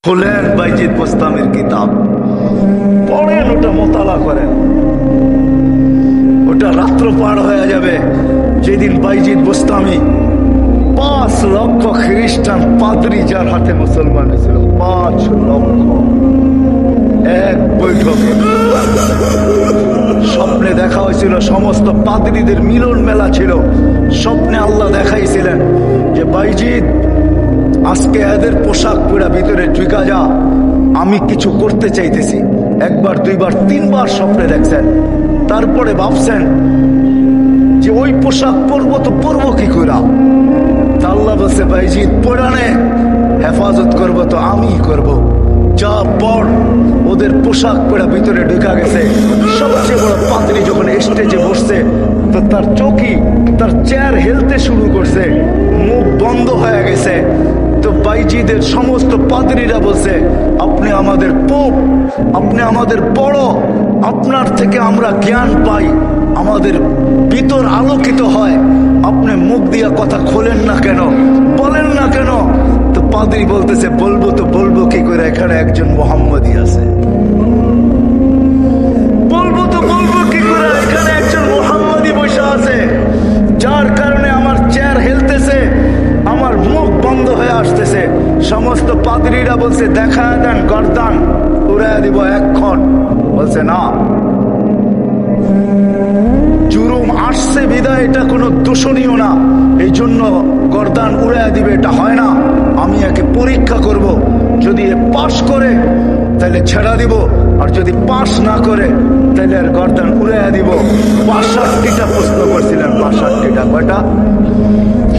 খুলেন বাইজিদ বোস্তামির কিতাব, পড়েন, ওটা মোতালা করেন। ওটা রাত্র পার হয়ে যাবে যেদিন বাইজিদ বোস্তামি 5 লক্ষ খ্রিস্টান পাদ্রী যার হাতে মুসলমান ছিল, 5 লক্ষ এক বৈঠকে স্বপ্নে দেখা হয়েছিল। সমস্ত পাদ্রীদের মিলন মেলা ছিল। স্বপ্নে আল্লাহ দেখাইছিলেন যে বাইজিদ আজকে এদের পোশাক পরা ভিতরে ঢুকা যা, আমি কিছু করতে চাইতেছি। একবার, দুইবার, 3বার স্বপ্নে দেখছেন। তারপরে ভাবছেন যে ওই পোশাক পরবো তো পরবো কি করে। আল্লাহ বলছে বাইজিদ পরানে হেফাজত করবো তো আমি করব। যা পর ওদের পোশাক পরা ভিতরে ঢুকা গেছে। সবচেয়ে বড় পাদ্রী যখন স্টেজে বসছে তো তার চৌকি, তার চেয়ার হেলতে শুরু করছে, মুখ বন্ধ হয়ে গেছে। তো বাইজিদের সমস্ত পাদ্রীরা বলছে, আপনি আমাদের পোপ, আপনি আমাদের বড়, আপনার থেকে আমরা জ্ঞান পাই, আমাদের ভিতর আলোকিত হয়, আপনি মুখ দিয়া কথা খোলেন না কেন, বলেন না কেন। তো পাদ্রী বলতেছে, বলবো তো বলবো কি করে, এখানে একজন মোহাম্মদী আছে। বলবো তো বলবো কি করে, এখানে একজন মোহাম্মদী বসে আছে, যার কারণে আমার চেয়ার হেলতেছে, আমার মুখ বন্ধ হয়ে আসতেছে। সমস্ত পাদ্রীরা বলছে, দেখা দেন, গর্দান উড়াইয়া দিব এক্ষণ। বলছে না, জুরুম আসছে বিদায় এটা কোনো দূষণীয় না, এই জন্য গর্দান উড়াইয়া দিবে এটা হয় না। আমি একে পরীক্ষা করব, যদি এ পাশ করে তাহলে ছেড়া দিব, আর যদি পাশ না করে তাহলে আর গর্দান উড়াইয়া দিব। 62টা প্রশ্ন করছিলেন। 62টা কয়টা?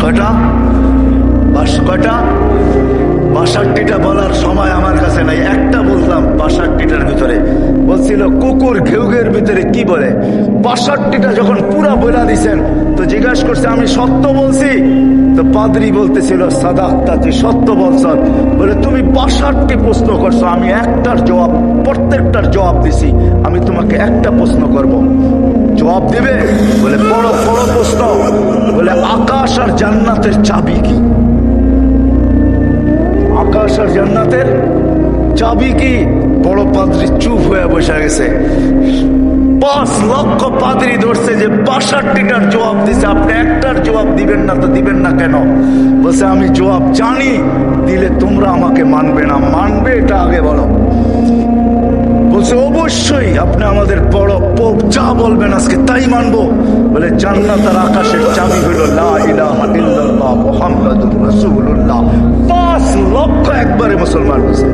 কয়টা? 62টা বলার সময় আমার কাছে নাই, একটা বললাম 62টার ভিতরে। বলছিল কুকুর ঘেউঘের ভিতরে কি বলে। 62টা যখন পুরা বলা দিছেন তো জিজ্ঞাসা করছে, আমি সত্য বলছি? তো পাদ্রী বলতেছিল, সাদাক্তা, তুই সত্য বলছ। বলে তুমি 62টি প্রশ্ন করছো, আমি একটার জবাব, প্রত্যেকটার জবাব দিছি। আমি তোমাকে একটা প্রশ্ন করব, জবাব দিবে? বলে বড় বড় প্রশ্ন। বলে আকাশ আর জান্নাতের চাবি কি? আকাশ আর জান্নাতের চাবি কি? বড় পাদ্রী চুপ হয়ে বসে গেছে। 5 লক্ষ পাদ্রী ধরছে যে 62টার জবাব দিছে, আপনি একটার জবাব দিবেন না, তো দিবেন না কেন? বলছে আমি জবাব জানি, দিলে তোমরা আমাকে মানবে না, মানবে এটা আগে বলো। বলছে অবশ্যই, আপনি আমাদের বড় পোপ, যা বলবেন আজকে তাই মানবো। বলে জান্নাত আর আকাশের চাবি হলো লা ইলাহা ইল্লাল্লাহ মুহাম্মাদুর রাসূলুল্লাহ। 5 লক্ষ একবারে মুসলমান হয়েছে।